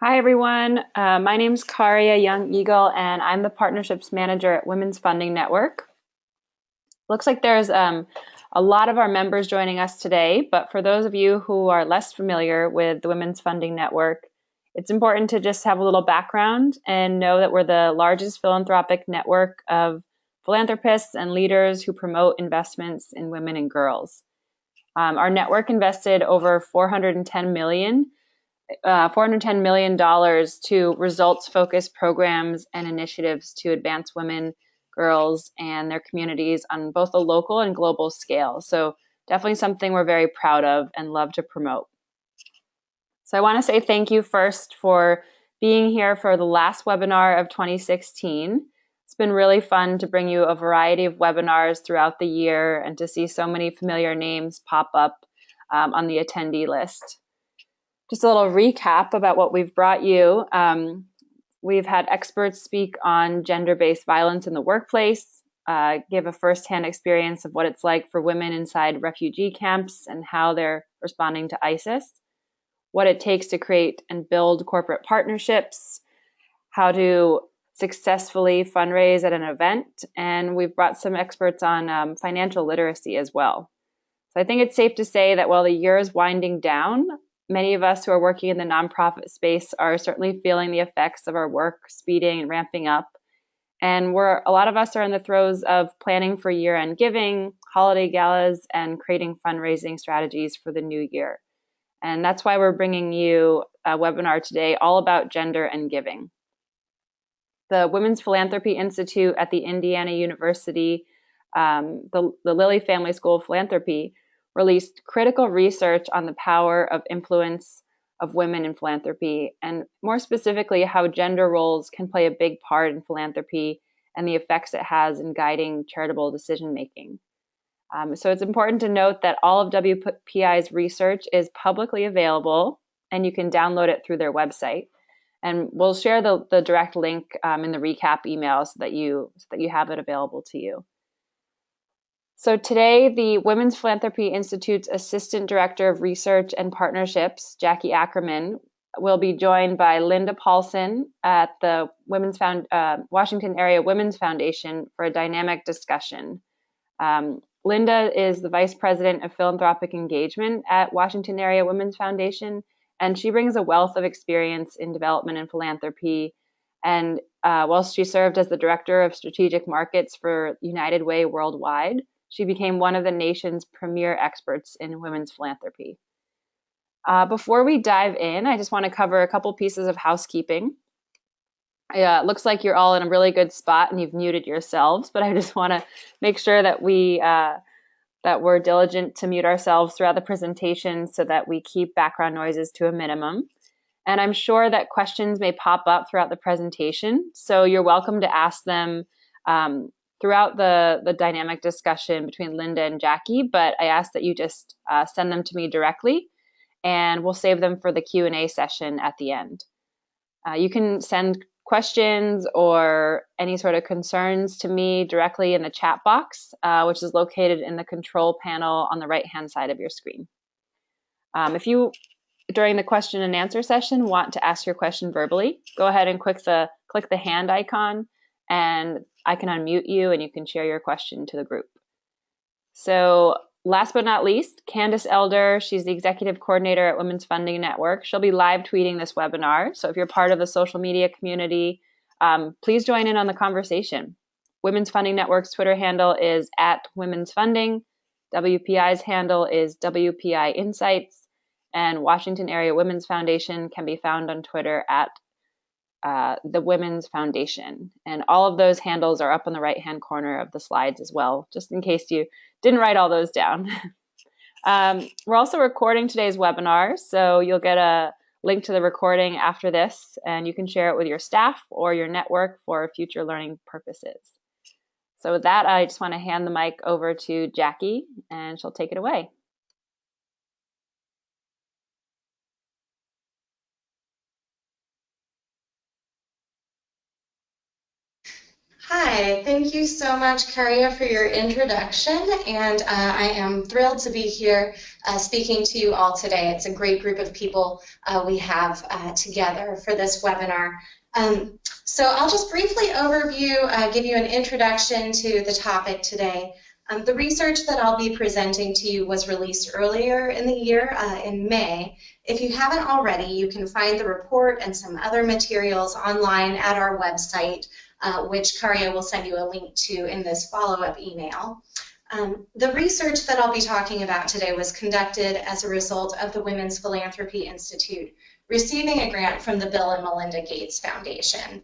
Hi, everyone. My name's Karia Young Eagle, and I'm the Partnerships Manager at Women's Funding Network. Looks like there's a lot of our members joining us today, but for those of you who are less familiar with the Women's Funding Network, it's important to just have a little background and know that we're the largest philanthropic network of philanthropists and leaders who promote investments in women and girls. Our network invested over $410 million to results-focused programs and initiatives to advance women, girls, and their communities on both a local and global scale. So definitely something we're very proud of and love to promote. So I want to say thank you first for being here for the last webinar of 2016. It's been really fun to bring you a variety of webinars throughout the year and to see so many familiar names pop up on the attendee list. Just a little recap about what we've brought you. We've had experts speak on gender-based violence in the workplace, give a firsthand experience of what it's like for women inside refugee camps and how they're responding to ISIS, what it takes to create and build corporate partnerships, how to successfully fundraise at an event, and we've brought some experts on financial literacy as well. So I think it's safe to say that while the year is winding down, many of us who are working in the nonprofit space are certainly feeling the effects of our work speeding and ramping up. And a lot of us are in the throes of planning for year-end giving, holiday galas, and creating fundraising strategies for the new year. And that's why we're bringing you a webinar today all about gender and giving. The Women's Philanthropy Institute at the Indiana University, the Lilly Family School of Philanthropy, released critical research on the power of influence of women in philanthropy, and more specifically, how gender roles can play a big part in philanthropy and the effects it has in guiding charitable decision-making. So it's important to note that all of WPI's research is publicly available, and you can download it through their website. And we'll share the direct link in the recap email so that you have it available to you. So today, the Women's Philanthropy Institute's Assistant Director of Research and Partnerships, Jackie Ackerman, will be joined by Linda Paulson at the Washington Area Women's Foundation for a dynamic discussion. Linda is the Vice President of Philanthropic Engagement at Washington Area Women's Foundation, and she brings a wealth of experience in development and philanthropy. And whilst she served as the Director of Strategic Markets for United Way Worldwide, she became one of the nation's premier experts in women's philanthropy. Before we dive in, I just want to cover a couple pieces of housekeeping. It looks like you're all in a really good spot and you've muted yourselves, but I just want to make sure that we're diligent to mute ourselves throughout the presentation so that we keep background noises to a minimum. And I'm sure that questions may pop up throughout the presentation, so you're welcome to ask them throughout the dynamic discussion between Linda and Jackie, but I ask that you just send them to me directly, and we'll save them for the Q&A session at the end. You can send questions or any sort of concerns to me directly in the chat box, which is located in the control panel on the right-hand side of your screen. If you, during the question and answer session, want to ask your question verbally, go ahead and click the hand icon, and I can unmute you and you can share your question to the group. So last but not least, Candace Elder, she's the Executive Coordinator at Women's Funding Network. She'll be live tweeting this webinar. So if you're part of the social media community, please join in on the conversation. Women's Funding Network's Twitter handle is @Women'sFunding. WPI's handle is WPI Insights. And Washington Area Women's Foundation can be found on Twitter at the Women's Foundation. And all of those handles are up on the right-hand corner of the slides as well, just in case you didn't write all those down. We're also recording today's webinar, so you'll get a link to the recording after this, and you can share it with your staff or your network for future learning purposes. So with that, I just want to hand the mic over to Jackie, and she'll take it away. Hi, Hi, thank you so much, Karia, for your introduction, and I am thrilled to be here speaking to you all today. It's a great group of people we have together for this webinar. So I'll just briefly give you an introduction to the topic today. The research that I'll be presenting to you was released earlier in the year, in May. If you haven't already, you can find the report and some other materials online at our website, which Karia will send you a link to in this follow-up email. The research that I'll be talking about today was conducted as a result of the Women's Philanthropy Institute receiving a grant from the Bill and Melinda Gates Foundation.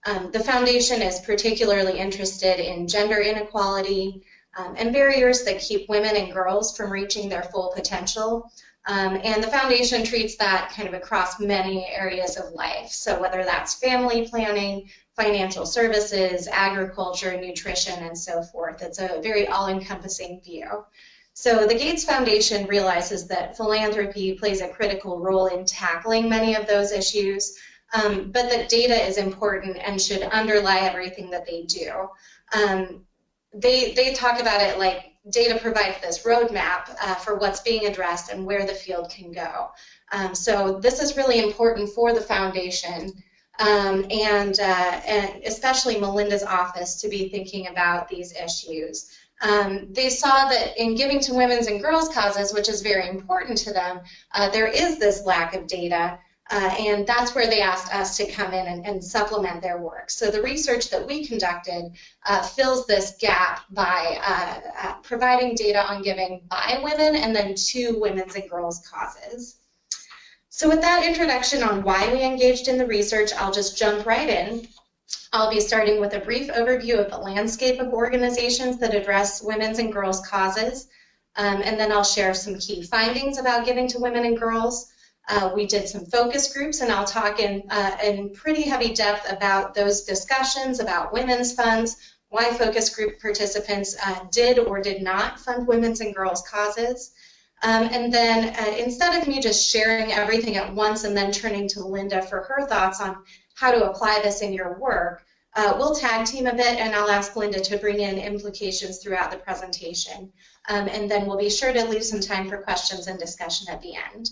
The foundation is particularly interested in gender inequality and barriers that keep women and girls from reaching their full potential. And the foundation treats that kind of across many areas of life. So whether that's family planning, financial services, agriculture, nutrition, and so forth. It's a very all-encompassing view. So the Gates Foundation realizes that philanthropy plays a critical role in tackling many of those issues, but that data is important and should underlie everything that they do. They talk about it like data provides this roadmap for what's being addressed and where the field can go. So this is really important for the foundation and especially Melinda's office to be thinking about these issues. They saw that in giving to women's and girls' causes, which is very important to them, there is this lack of data. And that's where they asked us to come in and supplement their work. So the research that we conducted fills this gap by providing data on giving by women and then to women's and girls' causes. So with that introduction on why we engaged in the research, I'll just jump right in. I'll be starting with a brief overview of the landscape of organizations that address women's and girls' causes, and then I'll share some key findings about giving to women and girls. We did some focus groups, and I'll talk in pretty heavy depth about those discussions about women's funds, why focus group participants did or did not fund women's and girls' causes. And then instead of me just sharing everything at once and then turning to Linda for her thoughts on how to apply this in your work, we'll tag team a bit, and I'll ask Linda to bring in implications throughout the presentation. And then we'll be sure to leave some time for questions and discussion at the end.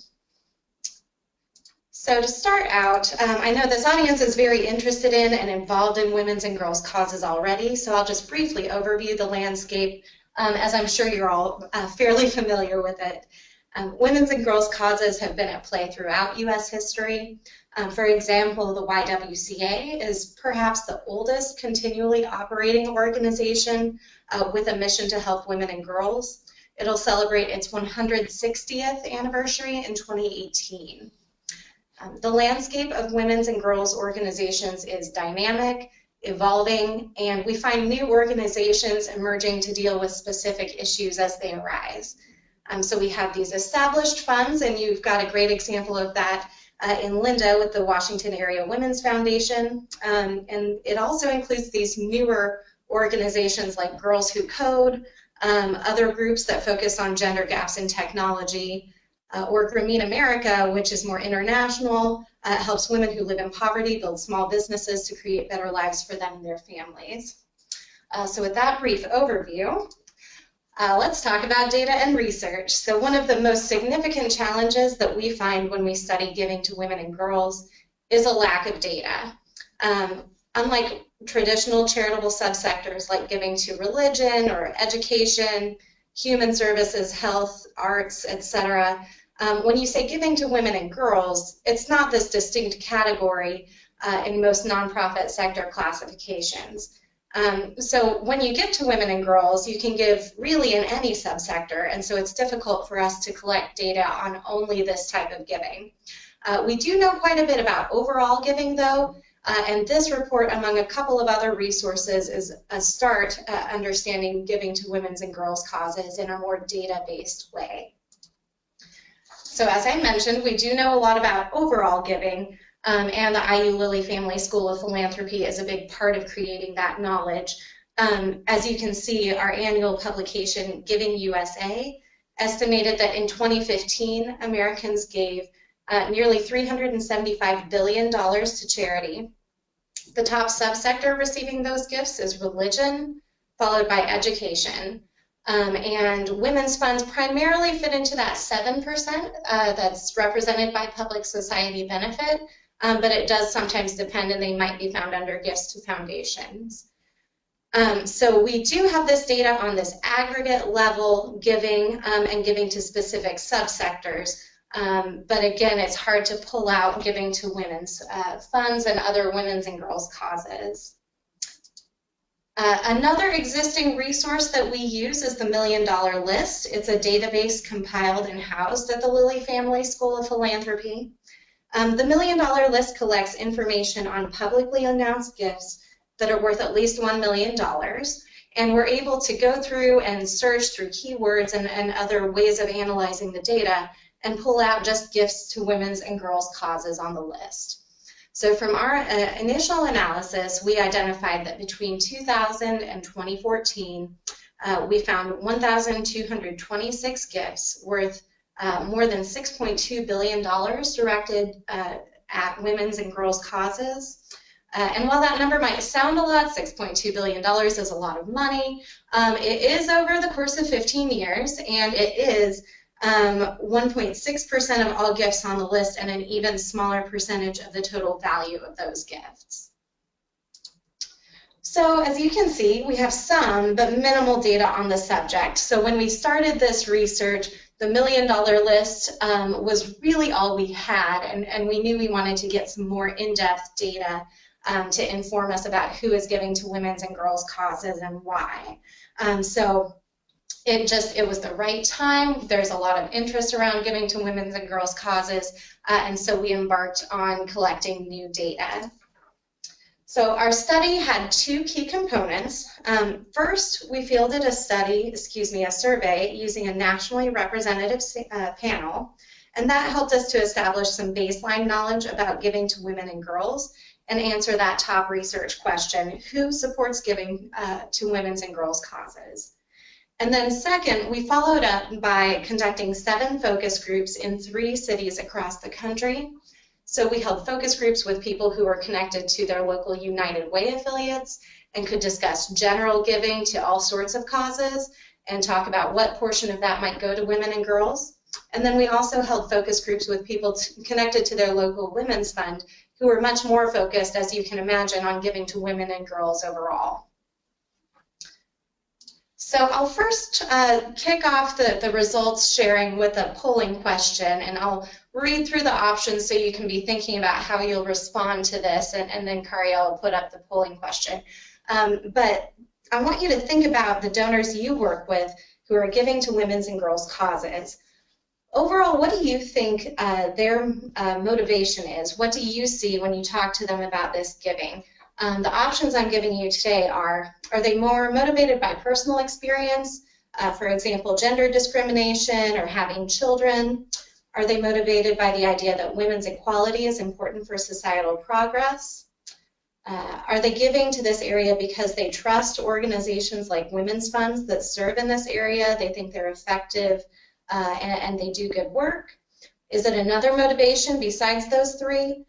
So to start out, I know this audience is very interested in and involved in women's and girls' causes already, so I'll just briefly overview the landscape, as I'm sure you're all fairly familiar with it. Women's and girls' causes have been at play throughout U.S. history. For example, the YWCA is perhaps the oldest continually operating organization with a mission to help women and girls. It'll celebrate its 160th anniversary in 2018. The landscape of women's and girls' organizations is dynamic, evolving, and we find new organizations emerging to deal with specific issues as they arise. So we have these established funds, and you've got a great example of that in Linda with the Washington Area Women's Foundation, and it also includes these newer organizations like Girls Who Code, other groups that focus on gender gaps in technology, or Green America, which is more international, helps women who live in poverty build small businesses to create better lives for them and their families. So with that brief overview, let's talk about data and research. So one of the most significant challenges that we find when we study giving to women and girls is a lack of data. Unlike traditional charitable subsectors like giving to religion or education, human services, health, arts, etc., when you say giving to women and girls, it's not this distinct category in most nonprofit sector classifications. So when you give to women and girls, you can give really in any subsector, and so it's difficult for us to collect data on only this type of giving. We do know quite a bit about overall giving, though, and this report, among a couple of other resources, is a start understanding giving to women's and girls' causes in a more data-based way. So as I mentioned, we do know a lot about overall giving, and the IU Lilly Family School of Philanthropy is a big part of creating that knowledge. As you can see, our annual publication, Giving USA, estimated that in 2015, Americans gave nearly $375 billion to charity. The top subsector receiving those gifts is religion, followed by education. And women's funds primarily fit into that 7% that's represented by public society benefit, but it does sometimes depend, and they might be found under gifts to foundations. So we do have this data on this aggregate level giving and giving to specific subsectors. But again, it's hard to pull out giving to women's funds and other women's and girls' causes. Another existing resource that we use is the $1 Million List. It's a database compiled and housed at the Lilly Family School of Philanthropy. The $1 Million List collects information on publicly announced gifts that are worth at least $1 million, and we're able to go through and search through keywords and other ways of analyzing the data and pull out just gifts to women's and girls' causes on the list. So from our initial analysis, we identified that between 2000 and 2014, we found 1,226 gifts worth more than $6.2 billion directed at women's and girls' causes. And while that number might sound a lot, $6.2 billion is a lot of money, it is over the course of 15 years, and it is 1.6% of all gifts on the list and an even smaller percentage of the total value of those gifts. So as you can see, we have some but minimal data on the subject. So when we started this research, the $1 Million List was really all we had, and we knew we wanted to get some more in-depth data to inform us about who is giving to women's and girls' causes and why. So it was the right time. There's a lot of interest around giving to women's and girls' causes, and so we embarked on collecting new data. So our study had two key components. First, we fielded a survey using a nationally representative panel, and that helped us to establish some baseline knowledge about giving to women and girls and answer that top research question: who supports giving to women's and girls' causes? And then second, we followed up by conducting 7 focus groups in 3 cities across the country. So we held focus groups with people who were connected to their local United Way affiliates and could discuss general giving to all sorts of causes and talk about what portion of that might go to women and girls. And then we also held focus groups with people connected to their local women's fund who were much more focused, as you can imagine, on giving to women and girls overall. So I'll first kick off the results sharing with a polling question, and I'll read through the options so you can be thinking about how you'll respond to this, and then Kariel will put up the polling question. But I want you to think about the donors you work with who are giving to women's and girls' causes. Overall, what do you think their motivation is? What do you see when you talk to them about this giving? The options I'm giving you today are they more motivated by personal experience, for example, gender discrimination or having children? Are they motivated by the idea that women's equality is important for societal progress? Are they giving to this area because they trust organizations like women's funds that serve in this area? They think they're effective and they do good work? Is it another motivation besides those 3?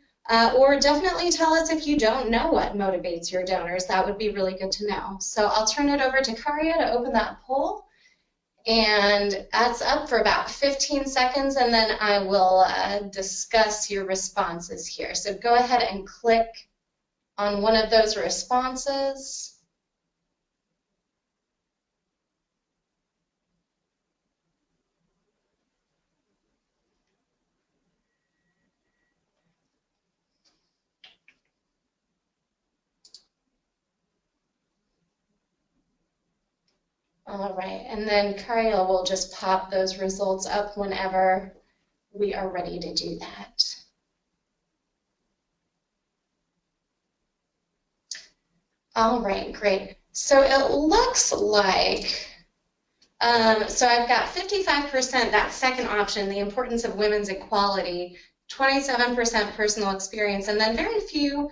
Or definitely tell us if you don't know what motivates your donors. That would be really good to know. So I'll turn it over to Karia to open that poll. And that's up for about 15 seconds, and then I will discuss your responses here. So go ahead and click on one of those responses. All right, and then Kariel will just pop those results up whenever we are ready to do that. All right, great. So it looks like, so I've got 55%, that second option, the importance of women's equality, 27% personal experience, and then very few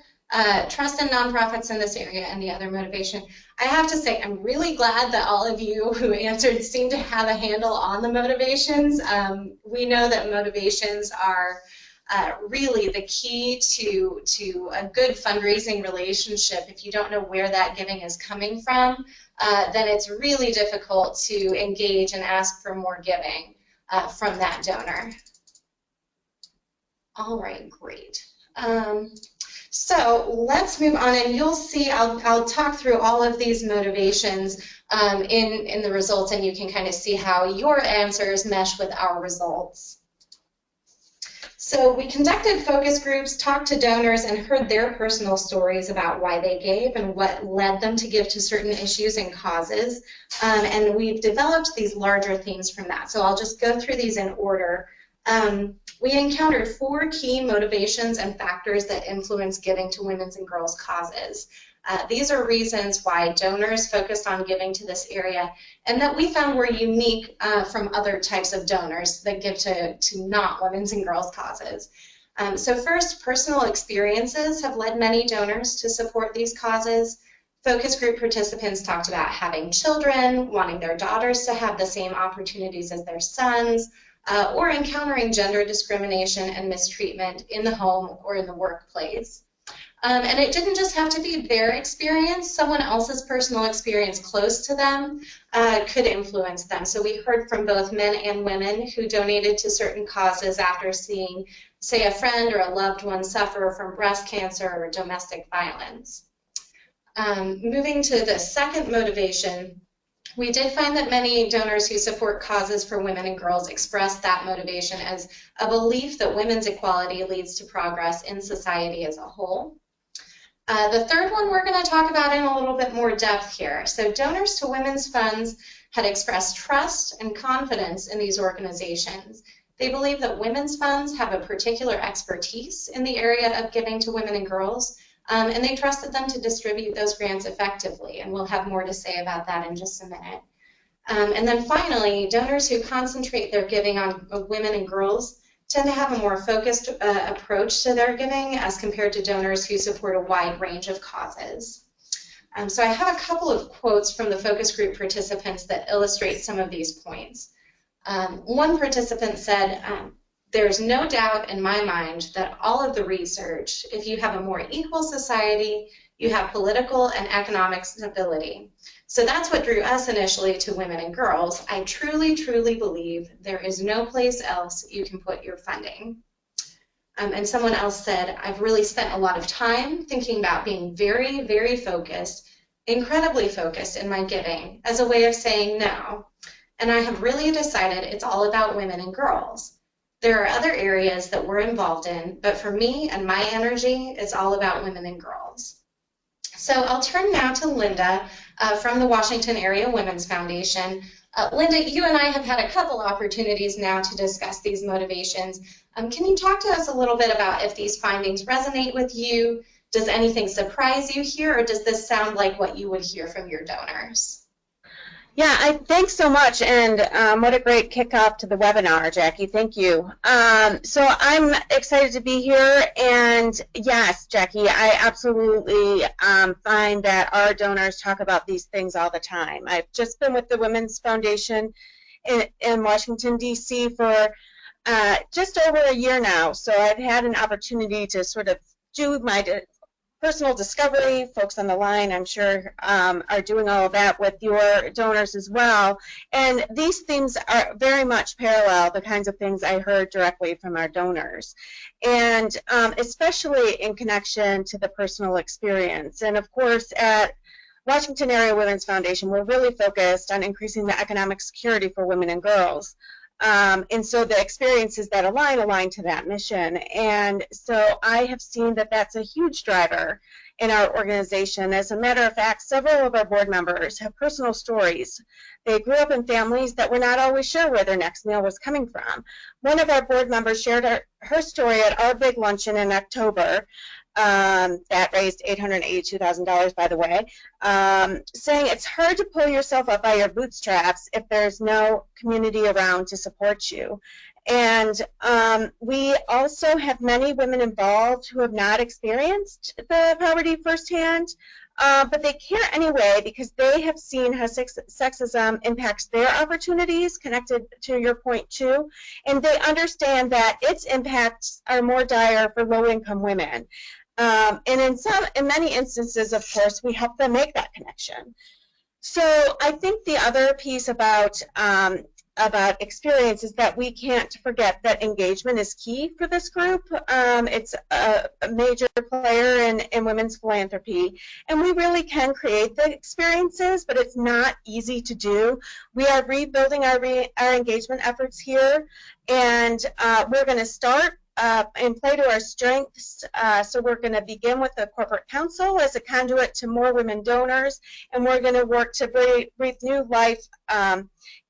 trust in nonprofits in this area and the other motivation. I have to say, I'm really glad that all of you who answered seem to have a handle on the motivations. We know that motivations are really the key to a good fundraising relationship. If you don't know where that giving is coming from, then it's really difficult to engage and ask for more giving from that donor. All right, great. So let's move on, and you'll see I'll talk through all of these motivations in the results, and you can kind of see how your answers mesh with our results. So we conducted focus groups, talked to donors, and heard their personal stories about why they gave and what led them to give to certain issues and causes. And we've developed these larger themes from that. So I'll just go through these in order. We encountered 4 key motivations and factors that influence giving to women's and girls' causes. These are reasons why donors focused on giving to this area and that we found were unique from other types of donors that give to not women's and girls' causes. So first, personal experiences have led many donors to support these causes. Focus group participants talked about having children, wanting their daughters to have the same opportunities as their sons, or encountering gender discrimination and mistreatment in the home or in the workplace. And it didn't just have to be their experience. Someone else's personal experience close to them could influence them. So we heard from both men and women who donated to certain causes after seeing, say, a friend or a loved one suffer from breast cancer or domestic violence. Moving to the second motivation, we did find that many donors who support causes for women and girls express that motivation as a belief that women's equality leads to progress in society as a whole. The third one we're going to talk about in a little bit more depth here. So donors to women's funds had expressed trust and confidence in these organizations. They believe that women's funds have a particular expertise in the area of giving to women and girls, and they trusted them to distribute those grants effectively, and we'll have more to say about that in just a minute. And then finally, donors who concentrate their giving on women and girls tend to have a more focused approach to their giving as compared to donors who support a wide range of causes. So I have a couple of quotes from the focus group participants that illustrate some of these points. One participant said, "There's no doubt in my mind that all of the research, if you have a more equal society, you have political and economic stability. So that's what drew us initially to women and girls. I truly, truly believe there is no place else you can put your funding." And someone else said, "I've really spent a lot of time thinking about being very, very focused, incredibly focused in my giving as a way of saying no. And I have really decided it's all about women and girls. There are other areas that we're involved in, but for me and my energy, it's all about women and girls." So I'll turn now to Linda from the Washington Area Women's Foundation. Linda, you and I have had a couple opportunities now to discuss these motivations. Can you talk to us a little bit about if these findings resonate with you? Does anything surprise you here, or does this sound like what you would hear from your donors? Yeah, thanks so much, and what a great kickoff to the webinar, Jackie. Thank you. So I'm excited to be here, and yes, Jackie, I absolutely find that our donors talk about these things all the time. I've just been with the Women's Foundation in Washington, D.C. for just over a year now, so I've had an opportunity to sort of do my personal discovery. Folks on the line, I'm sure, are doing all of that with your donors as well. And these themes are very much parallel the kinds of things I heard directly from our donors, and especially in connection to the personal experience. And of course, at Washington Area Women's Foundation, we're really focused on increasing the economic security for women and girls. And so the experiences that align to that mission. And so I have seen that that's a huge driver in our organization. As a matter of fact, several of our board members have personal stories. They grew up in families that were not always sure where their next meal was coming from. One of our board members shared her story at our big luncheon in October. That raised $882,000, by the way, saying it's hard to pull yourself up by your bootstraps if there's no community around to support you. And we also have many women involved who have not experienced the poverty firsthand, but they care anyway because they have seen how sexism impacts their opportunities, connected to your point too, and they understand that its impacts are more dire for low-income women. And in many instances, of course, we help them make that connection. So I think the other piece about experience is that we can't forget that engagement is key for this group. It's a major player in women's philanthropy, and we really can create the experiences, but it's not easy to do. We are rebuilding our engagement efforts here, and we're going to start and play to our strengths. So we're going to begin with the corporate council as a conduit to more women donors, and we're going to work to breathe new life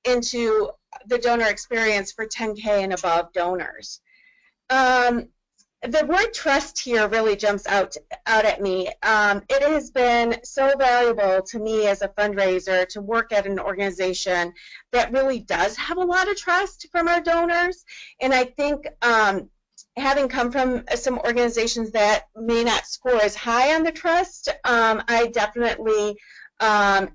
into the donor experience for 10K and above donors. The word trust here really jumps out at me. It has been so valuable to me as a fundraiser to work at an organization that really does have a lot of trust from our donors, and I think having come from some organizations that may not score as high on the trust, I definitely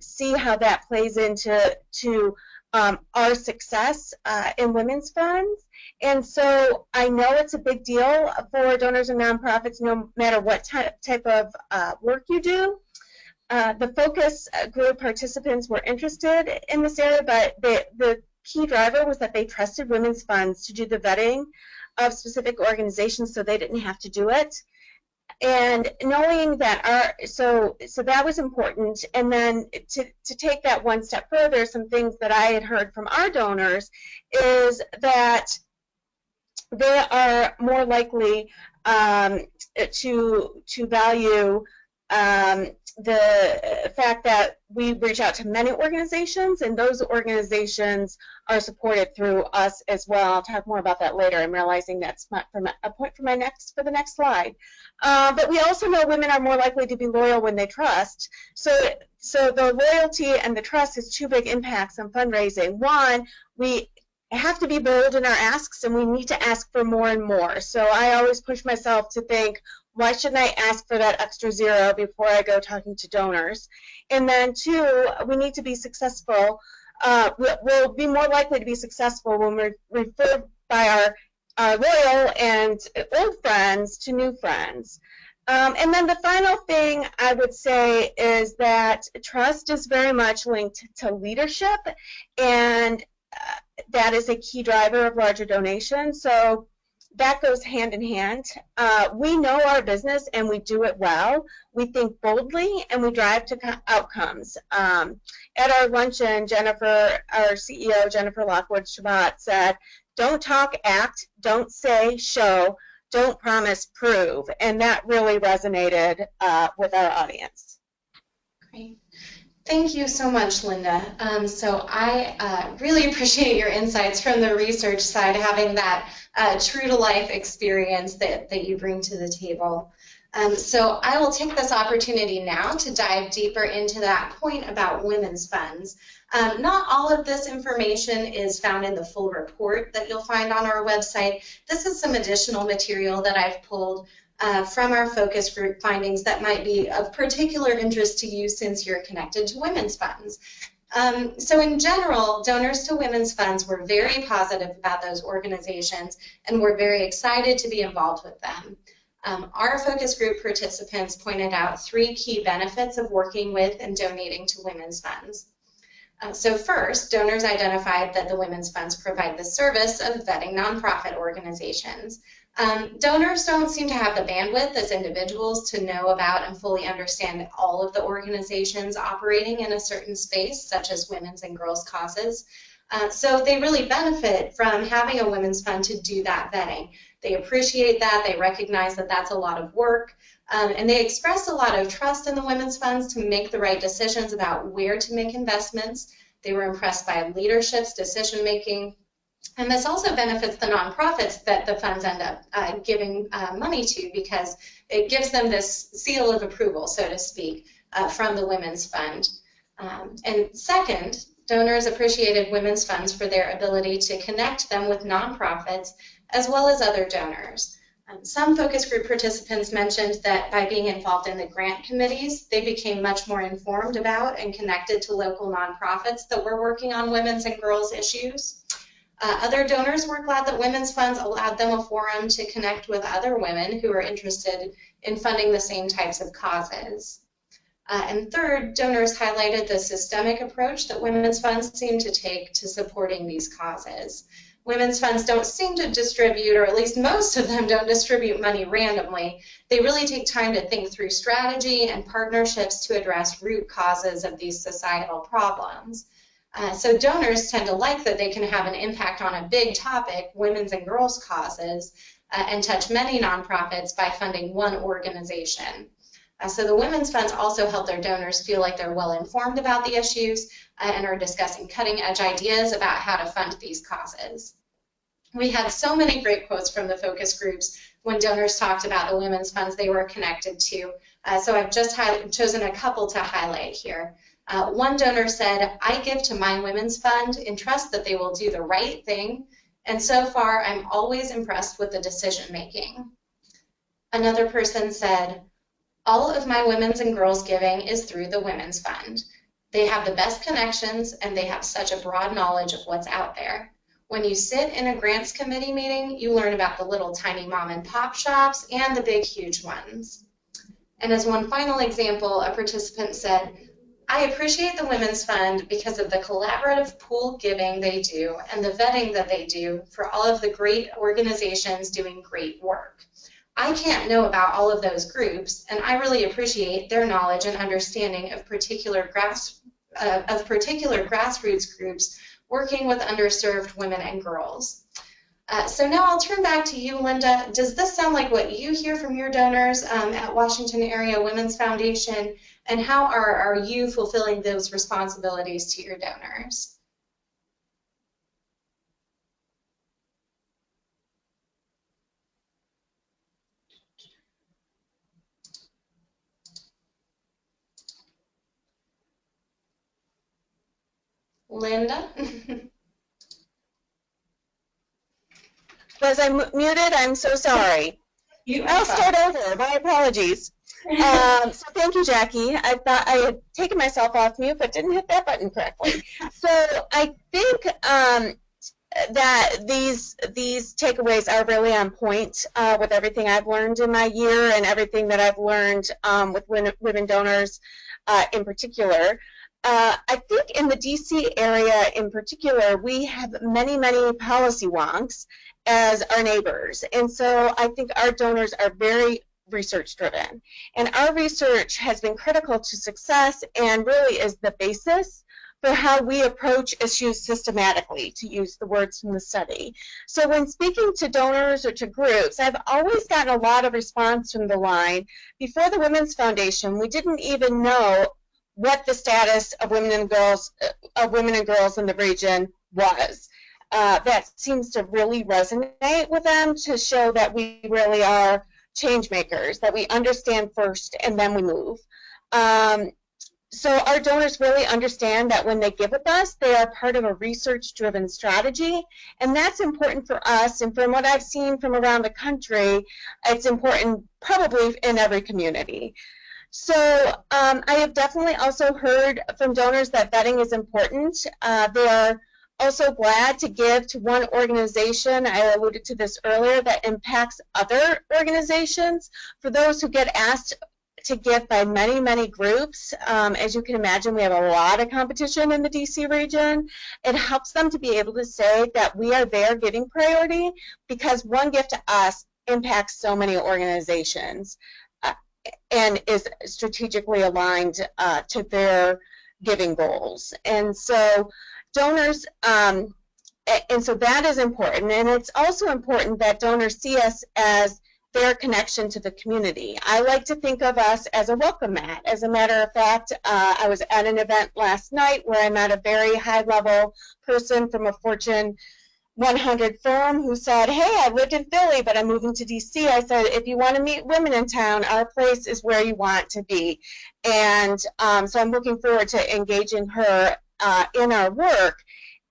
see how that plays into our success in women's funds. And so I know it's a big deal for donors and nonprofits, no matter what type of work you do. The focus group participants were interested in this area, but the key driver was that they trusted women's funds to do the vetting of specific organizations, so they didn't have to do it. And knowing that so that was important. And then to take that one step further, some things that I had heard from our donors is that they are more likely to value the fact that we reach out to many organizations, and those organizations are supported through us as well. I'll talk more about that later. I'm realizing that's not a point for the next slide. But we also know women are more likely to be loyal when they trust. So the loyalty and the trust has two big impacts on fundraising. One, we have to be bold in our asks, and we need to ask for more and more. So I always push myself to think, why shouldn't I ask for that extra zero before I go talking to donors? And then two, we need to be successful. We'll be more likely to be successful when we're referred by our loyal and old friends to new friends. And then the final thing I would say is that trust is very much linked to leadership, and that is a key driver of larger donations. So that goes hand in hand. We know our business and we do it well. We think boldly and we drive to outcomes. At our luncheon, our CEO, Jennifer Lockwood-Shabbat, said, "Don't talk, act, don't say, show, don't promise, prove." And that really resonated with our audience. Great. Thank you so much, Linda. So I really appreciate your insights from the research side, having that true-to-life experience that you bring to the table. So I will take this opportunity now to dive deeper into that point about women's funds. Not all of this information is found in the full report that you'll find on our website. This is some additional material that I've pulled from our focus group findings that might be of particular interest to you since you're connected to women's funds. So in general, donors to women's funds were very positive about those organizations and were very excited to be involved with them. Our focus group participants pointed out 3 key benefits of working with and donating to women's funds. So first, donors identified that the women's funds provide the service of vetting nonprofit organizations. Donors don't seem to have the bandwidth as individuals to know about and fully understand all of the organizations operating in a certain space, such as women's and girls' causes. So they really benefit from having a women's fund to do that vetting. They appreciate that, they recognize that that's a lot of work, and they express a lot of trust in the women's funds to make the right decisions about where to make investments. They were impressed by leadership's decision-making. And this also benefits the nonprofits that the funds end up giving money to, because it gives them this seal of approval, so to speak, from the Women's Fund. And second, donors appreciated women's funds for their ability to connect them with nonprofits as well as other donors. Some focus group participants mentioned that by being involved in the grant committees, they became much more informed about and connected to local nonprofits that were working on women's and girls' issues. Other donors were glad that women's funds allowed them a forum to connect with other women who are interested in funding the same types of causes. And third, donors highlighted the systemic approach that women's funds seem to take to supporting these causes. Women's funds don't seem to distribute, or at least most of them don't distribute money randomly. They really take time to think through strategy and partnerships to address root causes of these societal problems. So donors tend to like that they can have an impact on a big topic, women's and girls' causes, and touch many nonprofits by funding one organization. So the women's funds also help their donors feel like they're well informed about the issues and are discussing cutting edge ideas about how to fund these causes. We had so many great quotes from the focus groups when donors talked about the women's funds they were connected to. So I've just chosen a couple to highlight here. One donor said, "I give to my women's fund in trust that they will do the right thing, and so far I'm always impressed with the decision making." Another person said, "All of my women's and girls giving is through the Women's Fund. They have the best connections and they have such a broad knowledge of what's out there. When you sit in a grants committee meeting, you learn about the little tiny mom and pop shops and the big, huge ones." And as one final example, a participant said, "I appreciate the Women's Fund because of the collaborative pool giving they do and the vetting that they do for all of the great organizations doing great work. I can't know about all of those groups, and I really appreciate their knowledge and understanding of particular grassroots groups working with underserved women and girls." So now I'll turn back to you, Linda. Does this sound like what you hear from your donors at Washington Area Women's Foundation, and how are you fulfilling those responsibilities to your donors? Linda? Was I muted? I'm so sorry. I'll start over. My apologies. So thank you, Jackie. I thought I had taken myself off mute, but didn't hit that button correctly. So I think that these takeaways are really on point with everything I've learned in my year and everything that I've learned with women donors in particular. I think in the DC area in particular, we have many, many policy wonks as our neighbors. And so I think our donors are very research driven. And our research has been critical to success and really is the basis for how we approach issues systematically, to use the words from the study. So when speaking to donors or to groups, I've always gotten a lot of response from the line, before the Women's Foundation, we didn't even know what the status of women and girls in the region was. That seems to really resonate with them, to show that we really are change makers, that we understand first and then we move. So our donors really understand that when they give with us, they are part of a research-driven strategy, and that's important for us. And from what I've seen from around the country, it's important probably in every community. So I have definitely also heard from donors that vetting is important. They are also glad to give to one organization, I alluded to this earlier, that impacts other organizations. For those who get asked to give by many, many groups, as you can imagine, we have a lot of competition in the DC region. It helps them to be able to say that we are their giving priority, because one gift to us impacts so many organizations and is strategically aligned to their giving goals. And so donors, and so that is important. And it's also important that donors see us as their connection to the community. I like to think of us as a welcome mat. As a matter of fact, I was at an event last night where I met a very high-level person from a Fortune 100 firm who said, "Hey, I lived in Philly, but I'm moving to DC." I said, "If you want to meet women in town, our place is where you want to be." And so I'm looking forward to engaging her in our work.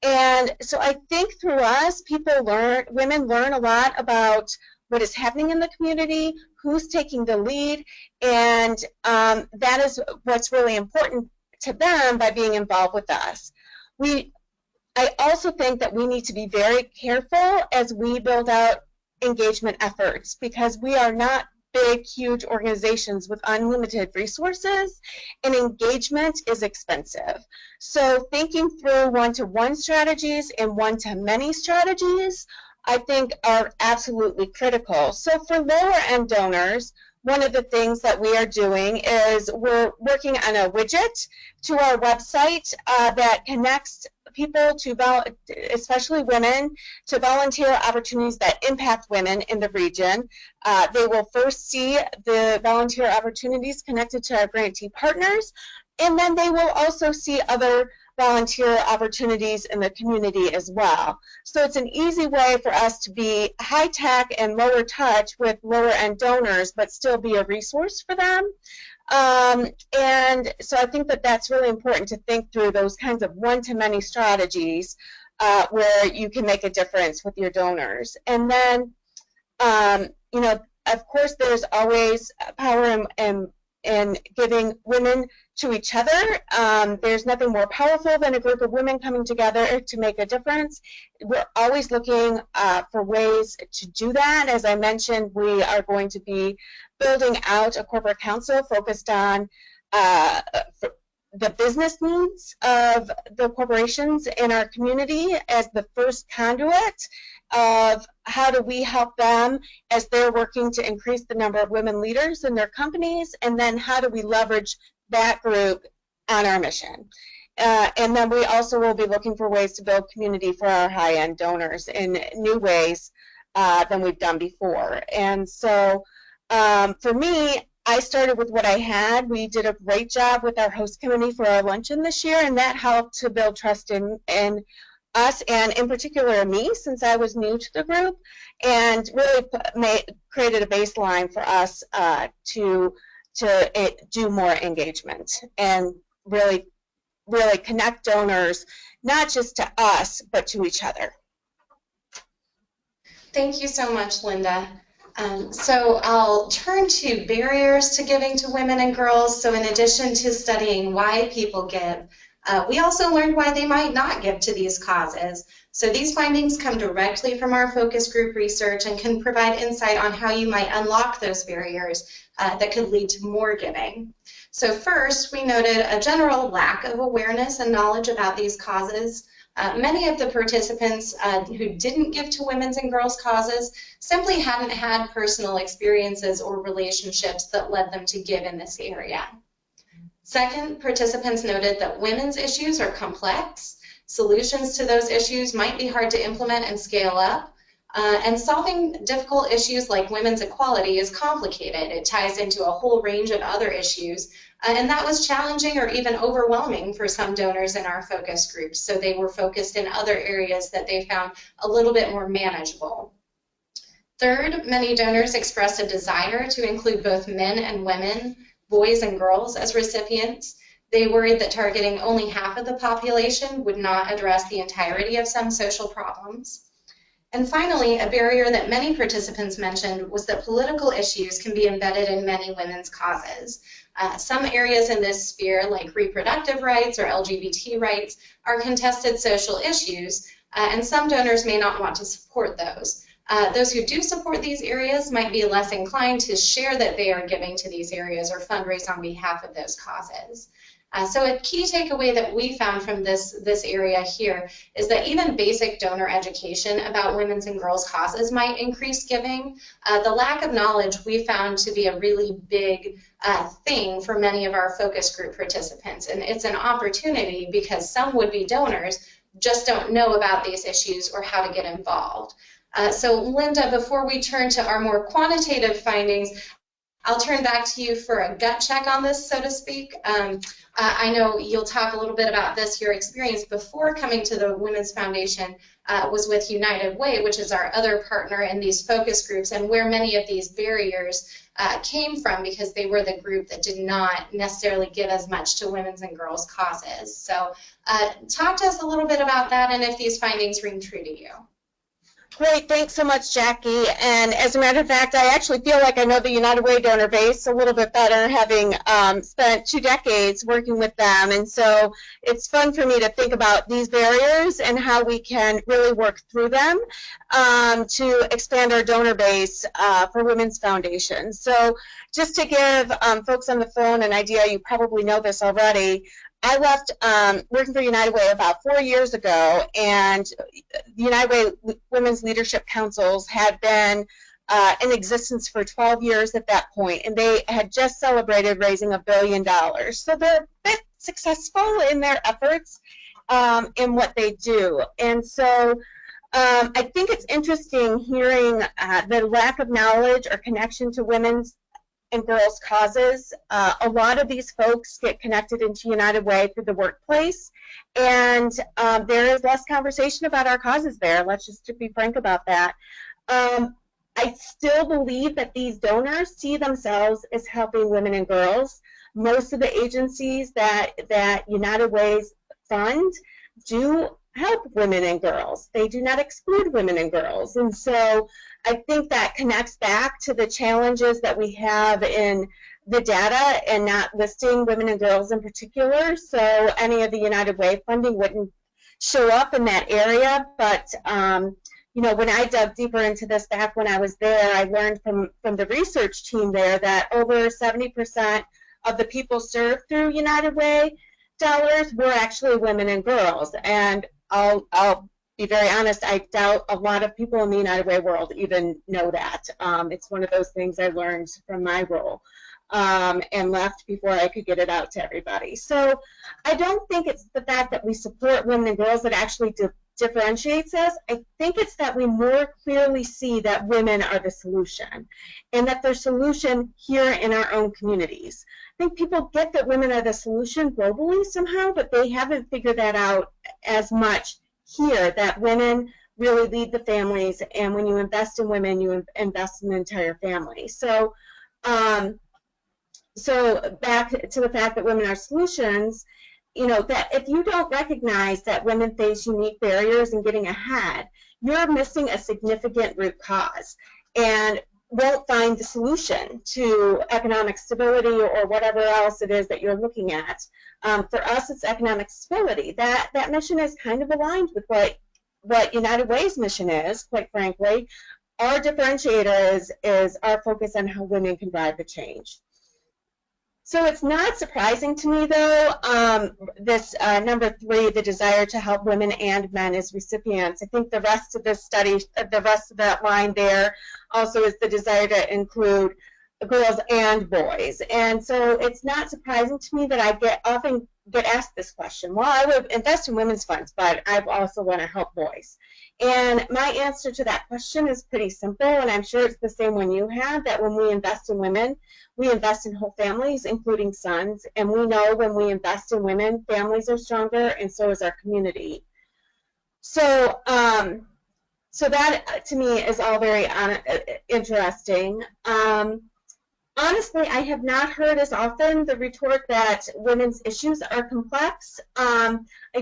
And so I think through us, women learn a lot about what is happening in the community, who's taking the lead, and that is what's really important to them by being involved with us. I also think that we need to be very careful as we build out engagement efforts, because we are not big, huge organizations with unlimited resources, and engagement is expensive. So thinking through one-to-one strategies and one-to-many strategies, I think, are absolutely critical. So for lower-end donors, one of the things that we are doing is we're working on a widget to our website that connects people to, especially women, to volunteer opportunities that impact women in the region. They will first see the volunteer opportunities connected to our grantee partners, and then they will also see other volunteer opportunities in the community as well. So it's an easy way for us to be high tech and lower touch with lower end donors, but still be a resource for them. And so I think that that's really important to think through those kinds of one-to-many strategies where you can make a difference with your donors. And then, you know, of course, there's always power in giving women to each other. There's nothing more powerful than a group of women coming together to make a difference. We're always looking for ways to do that. As I mentioned, we are going to be building out a corporate council focused on the business needs of the corporations in our community as the first conduit of how do we help them as they're working to increase the number of women leaders in their companies, and then how do we leverage that group on our mission. And then we also will be looking for ways to build community for our high-end donors in new ways than we've done before. And so for me, I started with what I had. We did a great job with our host committee for our luncheon this year, and that helped to build trust in us, and in particular me, since I was new to the group, and really created a baseline for us to do more engagement and really connect donors, not just to us, but to each other. Thank you so much, Linda. So I'll turn to barriers to giving to women and girls. So in addition to studying why people give, we also learned why they might not give to these causes. So these findings come directly from our focus group research and can provide insight on how you might unlock those barriers that could lead to more giving. So first, we noted a general lack of awareness and knowledge about these causes. Many of the participants who didn't give to women's and girls' causes simply hadn't had personal experiences or relationships that led them to give in this area. Second, participants noted that women's issues are complex. Solutions to those issues might be hard to implement and scale up. And solving difficult issues like women's equality is complicated. It ties into a whole range of other issues. And that was challenging or even overwhelming for some donors in our focus groups. So they were focused in other areas that they found a little bit more manageable. Third, many donors expressed a desire to include both men and women, boys and girls as recipients. They worried that targeting only half of the population would not address the entirety of some social problems. And finally, a barrier that many participants mentioned was that political issues can be embedded in many women's causes. Some areas in this sphere, like reproductive rights or LGBT rights, are contested social issues, and some donors may not want to support those. Those who do support these areas might be less inclined to share that they are giving to these areas or fundraise on behalf of those causes. So a key takeaway that we found from this area here is that even basic donor education about women's and girls' causes might increase giving. The lack of knowledge we found to be a really big thing for many of our focus group participants, and it's an opportunity because some would-be donors just don't know about these issues or how to get involved. So Linda, before we turn to our more quantitative findings, I'll turn back to you for a gut check on this, so to speak. I know you'll talk a little bit about this. Your experience before coming to the Women's Foundation was with United Way, which is our other partner in these focus groups, and where many of these barriers came from because they were the group that did not necessarily give as much to women's and girls' causes. So talk to us a little bit about that and if these findings ring true to you. Great, thanks so much, Jackie. And as a matter of fact, I actually feel like I know the United Way donor base a little bit better, having spent 2 decades working with them. And so it's fun for me to think about these barriers and how we can really work through them to expand our donor base for women's foundations. So just to give folks on the phone an idea, you probably know this already, I left working for United Way about 4 years ago, and United Way Women's Leadership Councils had been in existence for 12 years at that point, and they had just celebrated raising $1 billion. So they're a bit successful in their efforts in what they do. And so I think it's interesting hearing the lack of knowledge or connection to women's and girls' causes. A lot of these folks get connected into United Way through the workplace, and there is less conversation about our causes there. Let's just be frank about that. I still believe that these donors see themselves as helping women and girls. Most of the agencies that United Ways fund do help women and girls. They do not exclude women and girls. And so I think that connects back to the challenges that we have in the data and not listing women and girls in particular. So any of the United Way funding wouldn't show up in that area. But you know, when I dug deeper into this back when I was there, I learned from the research team there that over 70% of the people served through United Way dollars were actually women and girls. And I'll be very honest, I doubt a lot of people in the United Way world even know that. It's one of those things I learned from my role and left before I could get it out to everybody. So I don't think it's the fact that we support women and girls that actually differentiates us. I think it's that we more clearly see that women are the solution and that there's solution here in our own communities. I think people get that women are the solution globally somehow, but they haven't figured that out as much here, that women really lead the families, and when you invest in women, you invest in the entire family. So, so back to the fact that women are solutions, you know, that if you don't recognize that women face unique barriers in getting ahead, you're missing a significant root cause and won't find the solution to economic stability or whatever else it is that you're looking at. For us, it's economic stability. That mission is kind of aligned with what United Way's mission is, quite frankly. Our differentiator is our focus on how women can drive the change. So it's not surprising to me, though, this number 3, the desire to help women and men as recipients. I think the rest of this study, the rest of that line there also is the desire to include girls and boys. And so it's not surprising to me that I often get asked this question. Well, I would invest in women's funds, but I also want to help boys. And my answer to that question is pretty simple, and I'm sure it's the same one you have, that when we invest in women, we invest in whole families, including sons, and we know when we invest in women, families are stronger, and so is our community. So, so that to me is all very interesting. Honestly, I have not heard as often the retort that women's issues are complex. I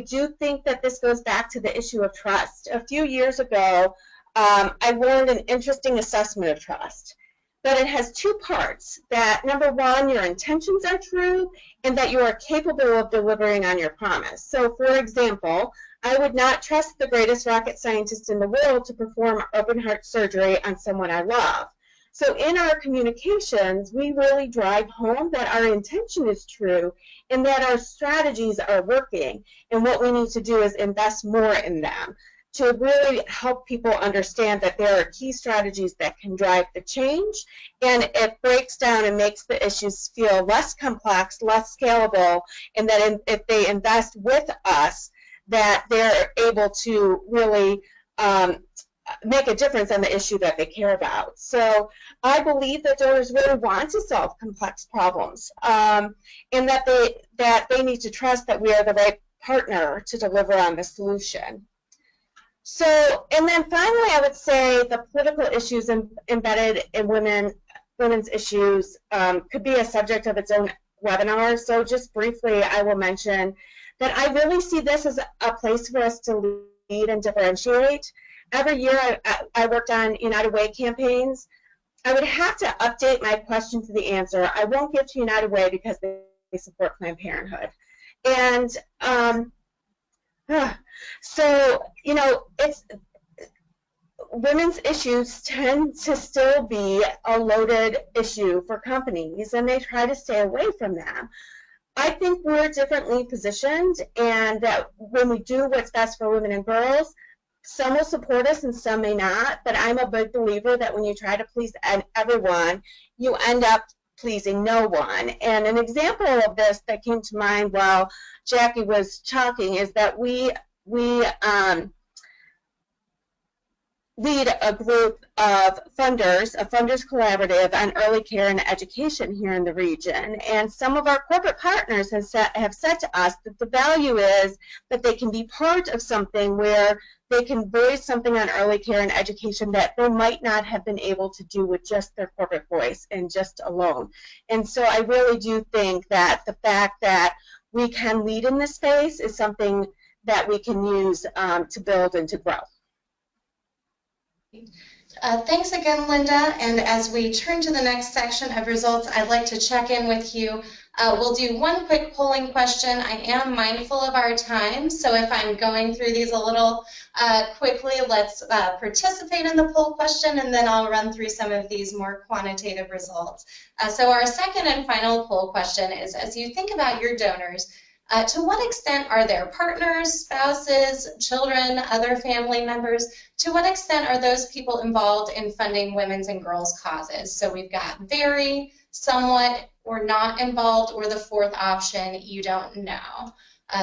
do think that this goes back to the issue of trust. A few years ago, I learned an interesting assessment of trust, but it has 2 parts. That number 1, your intentions are true, and that you are capable of delivering on your promise. So, for example, I would not trust the greatest rocket scientist in the world to perform open heart surgery on someone I love. So in our communications, we really drive home that our intention is true and that our strategies are working, and what we need to do is invest more in them to really help people understand that there are key strategies that can drive the change, and it breaks down and makes the issues feel less complex, less scalable, and that if they invest with us, that they're able to really make a difference on the issue that they care about. So I believe that donors really want to solve complex problems, and that they need to trust that we are the right partner to deliver on the solution. So, and then finally, I would say the political issues embedded in women's issues could be a subject of its own webinar. So just briefly, I will mention that I really see this as a place for us to lead and differentiate. every year I worked on United Way campaigns. I would have to update my question to the answer. I won't give to United Way because they support Planned Parenthood. And so, you know, women's issues tend to still be a loaded issue for companies, and they try to stay away from them. I think we're differently positioned, and that when we do what's best for women and girls, some will support us and some may not, but I'm a big believer that when you try to please everyone, you end up pleasing no one. And an example of this that came to mind while Jackie was talking is that we lead a group of funders, a funders collaborative on early care and education here in the region. And some of our corporate partners have said to us that the value is that they can be part of something where they can voice something on early care and education that they might not have been able to do with just their corporate voice and just alone. And so I really do think that the fact that we can lead in this space is something that we can use to build and to grow. Thanks again, Linda. And as we turn to the next section of results, I'd like to check in with you. We'll do one quick polling question. I am mindful of our time, so if I'm going through these a little quickly, let's participate in the poll question, and then I'll run through some of these more quantitative results. So our second and final poll question is, as you think about your donors, to what extent are their partners, spouses, children, other family members, to what extent are those people involved in funding women's and girls' causes? So we've got very, somewhat, or not involved, or the fourth option, you don't know.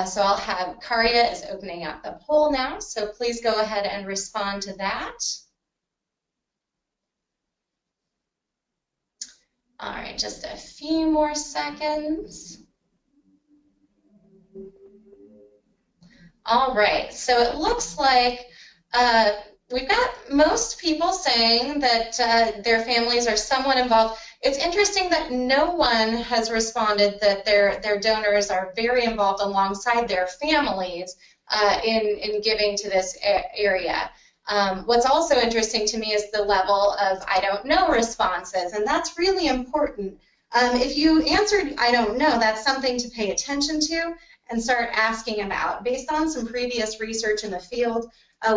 So I'll have Karia is opening up the poll now, so please go ahead and respond to that. All right, just a few more seconds. All right, so it looks like we've got most people saying that their families are somewhat involved. It's interesting that no one has responded that their donors are very involved alongside their families in giving to this area. What's also interesting to me is the level of I don't know responses, and that's really important. If you answered I don't know, that's something to pay attention to and start asking about. Based on some previous research in the field,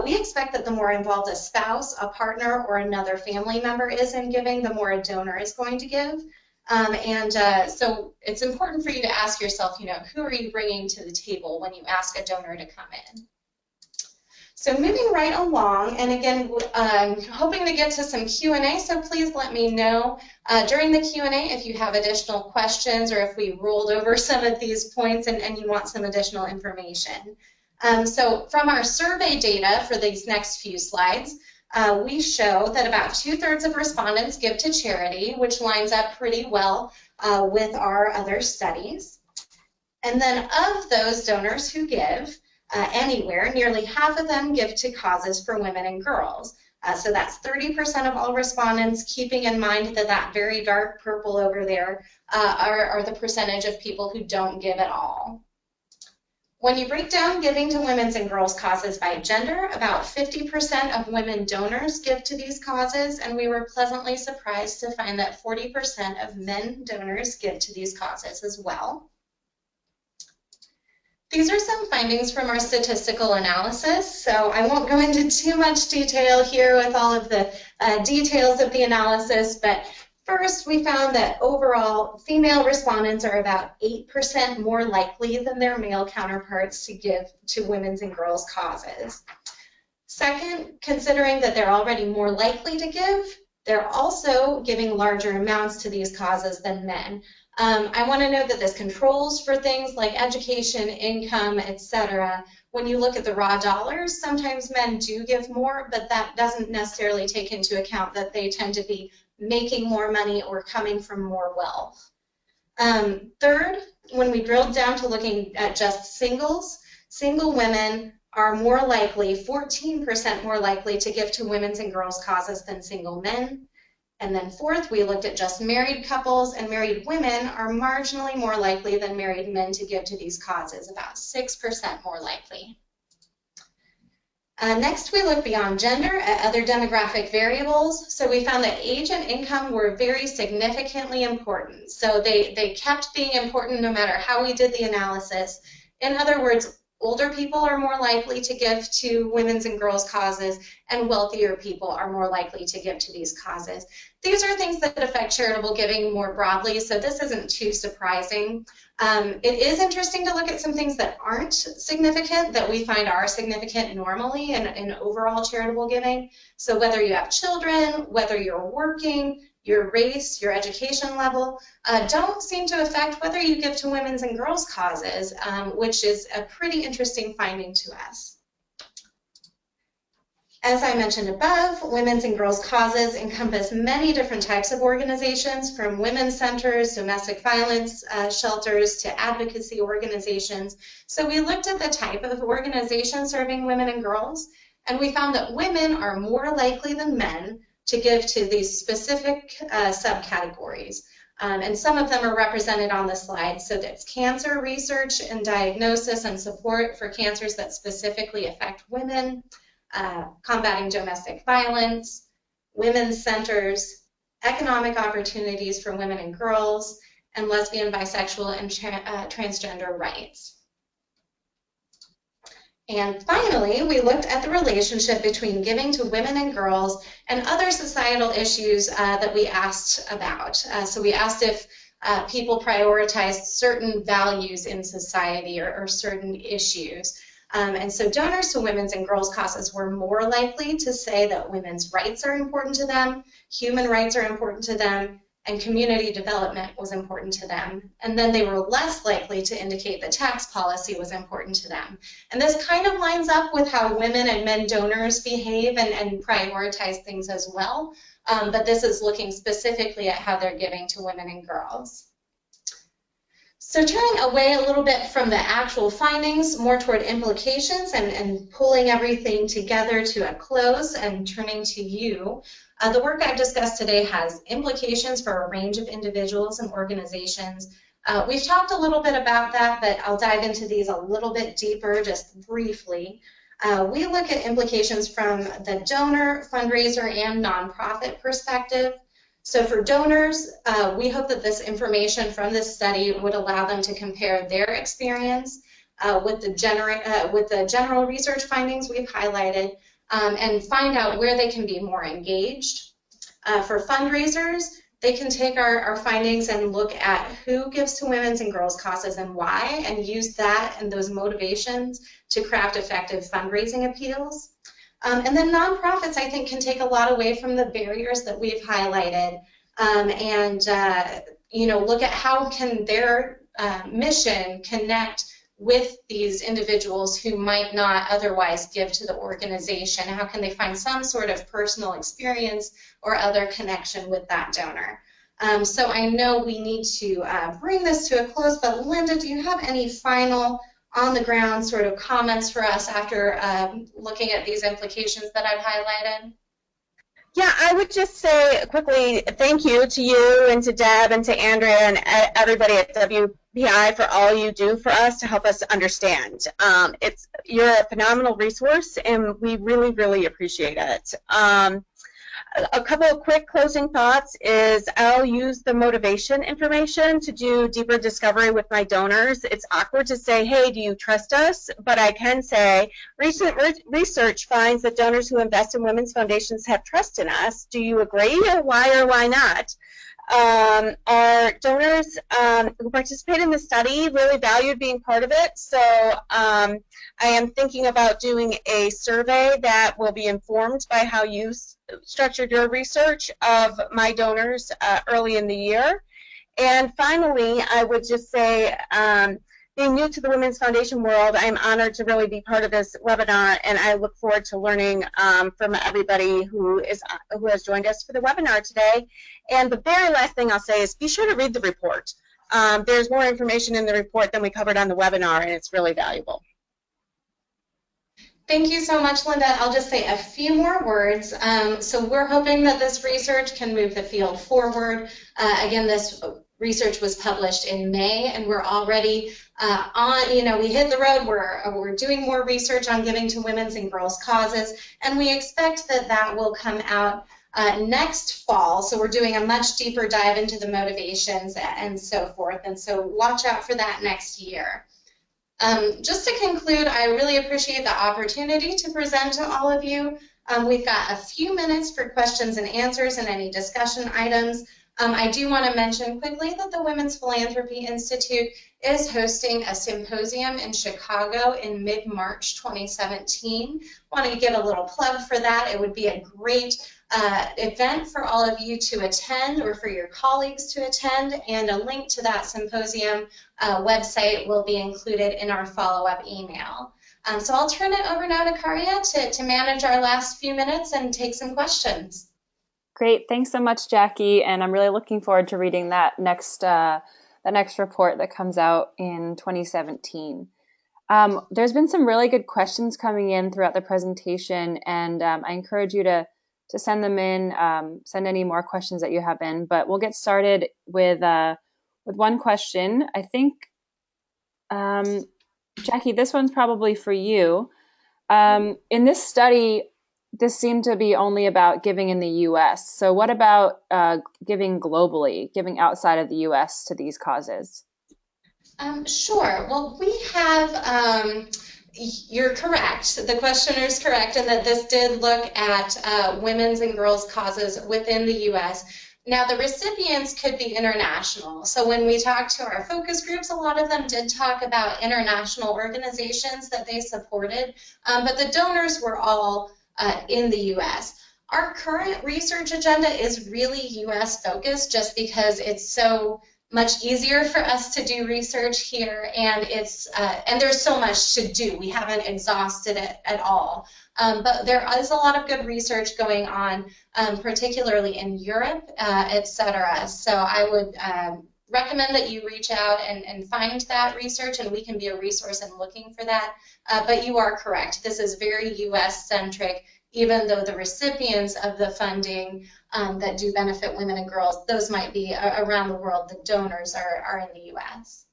we expect that the more involved a spouse, a partner, or another family member is in giving, the more a donor is going to give. So it's important for you to ask yourself, you know, who are you bringing to the table when you ask a donor to come in? So moving right along, and again, hoping to get to some Q&A, so please let me know during the Q&A if you have additional questions or if we rolled over some of these points and you want some additional information. So from our survey data for these next few slides, we show that about 2/3 of respondents give to charity, which lines up pretty well with our other studies. And then of those donors who give, anywhere, nearly half of them give to causes for women and girls. So that's 30% of all respondents, keeping in mind that that very dark purple over there are the percentage of people who don't give at all. When you break down giving to women's and girls' causes by gender, about 50% of women donors give to these causes, and we were pleasantly surprised to find that 40% of men donors give to these causes as well. These are some findings from our statistical analysis, so I won't go into too much detail here with all of the details of the analysis, but first we found that overall female respondents are about 8% more likely than their male counterparts to give to women's and girls' causes. Second, considering that they're already more likely to give, they're also giving larger amounts to these causes than men. I want to note that this controls for things like education, income, etc. When you look at the raw dollars, sometimes men do give more, but that doesn't necessarily take into account that they tend to be making more money or coming from more wealth. Third, when we drilled down to looking at just singles, single women are more likely, 14% more likely to give to women's and girls' causes than single men. And then fourth, we looked at just married couples, and married women are marginally more likely than married men to give to these causes, about 6% more likely. Next, we look beyond gender at other demographic variables. So we found that age and income were very significantly important. So they kept being important no matter how we did the analysis. In other words, older people are more likely to give to women's and girls' causes, and wealthier people are more likely to give to these causes. These are things that affect charitable giving more broadly, so this isn't too surprising. It is interesting to look at some things that aren't significant, that we find are significant normally in overall charitable giving. So whether you have children, whether you're working, your race, your education level, don't seem to affect whether you give to women's and girls' causes, which is a pretty interesting finding to us. As I mentioned above, women's and girls' causes encompass many different types of organizations, from women's centers, domestic violence shelters, to advocacy organizations. So we looked at the type of organization serving women and girls, and we found that women are more likely than men to give to these specific subcategories. And some of them are represented on the slide. So that's cancer research and diagnosis and support for cancers that specifically affect women, combating domestic violence, women's centers, economic opportunities for women and girls, and lesbian, bisexual, and transgender rights. And finally, we looked at the relationship between giving to women and girls and other societal issues that we asked about. So we asked if people prioritized certain values in society or certain issues. And so donors to women's and girls' causes were more likely to say that women's rights are important to them, human rights are important to them, and community development was important to them. And then they were less likely to indicate that tax policy was important to them. And this kind of lines up with how women and men donors behave and prioritize things as well. But this is looking specifically at how they're giving to women and girls. So turning away a little bit from the actual findings, more toward implications and pulling everything together to a close and turning to you, the work I've discussed today has implications for a range of individuals and organizations. We've talked a little bit about that, but I'll dive into these a little bit deeper, just briefly. We look at implications from the donor, fundraiser, and nonprofit perspective. So for donors, we hope that this information from this study would allow them to compare their experience with the general research findings we've highlighted, and find out where they can be more engaged. For fundraisers, they can take our findings and look at who gives to women's and girls' causes and why, and use that and those motivations to craft effective fundraising appeals. And then nonprofits, I think, can take a lot away from the barriers that we've highlighted, and look at how can their mission connect with these individuals who might not otherwise give to the organization. How can they find some sort of personal experience or other connection with that donor? So I know we need to bring this to a close, but Linda, do you have any final on-the-ground sort of comments for us after looking at these implications that I've highlighted? Yeah, I would just say quickly thank you to you and to Deb and to Andrea and everybody at WPI for all you do for us to help us understand. You're a phenomenal resource, and we really, really appreciate it. A couple of quick closing thoughts is I'll use the motivation information to do deeper discovery with my donors. It's awkward to say, hey, do you trust us? But I can say recent research finds that donors who invest in women's foundations have trust in us. Do you agree, or why not? Our donors who participate in the study really valued being part of it, so I am thinking about doing a survey that will be informed by how you structured your research of my donors early in the year. And finally, I would just say, being new to the Women's Foundation world, I'm honored to really be part of this webinar, and I look forward to learning from everybody who has joined us for the webinar today. And the very last thing I'll say is be sure to read the report. There's more information in the report than we covered on the webinar, and it's really valuable. Thank you so much, Linda. I'll just say a few more words. So we're hoping that this research can move the field forward. Again, this research was published in May, and we're already we hit the road. We're doing more research on giving to women's and girls' causes, and we expect that will come out next fall. So we're doing a much deeper dive into the motivations and so forth, and so watch out for that next year. Just to conclude, I really appreciate the opportunity to present to all of you. We've got a few minutes for questions and answers and any discussion items. I do want to mention quickly that the Women's Philanthropy Institute is hosting a symposium in Chicago in mid-March 2017. Want to give a little plug for that. It would be a great event for all of you to attend or for your colleagues to attend, and a link to that symposium website will be included in our follow-up email. So I'll turn it over now to Karya to manage our last few minutes and take some questions. Great, thanks so much, Jackie, and I'm really looking forward to reading that next report that comes out in 2017. There's been some really good questions coming in throughout the presentation, and I encourage you to send them in, send any more questions that you have in, but we'll get started with one question. I think, Jackie, this one's probably for you. In this study, this seemed to be only about giving in the U.S. So what about giving globally, giving outside of the U.S. to these causes? Sure. Well, we have, you're correct. The questioner is correct in that this did look at women's and girls' causes within the U.S. Now, the recipients could be international. So when we talked to our focus groups, a lot of them did talk about international organizations that they supported, but the donors were all in the U.S. Our current research agenda is really U.S. focused just because it's so much easier for us to do research here, and and there's so much to do. We haven't exhausted it at all. But there is a lot of good research going on, particularly in Europe, etc. So I would recommend that you reach out and find that research, and we can be a resource in looking for that. But you are correct. This is very U.S.-centric, even though the recipients of the funding that do benefit women and girls, those might be around the world. The donors are in the U.S.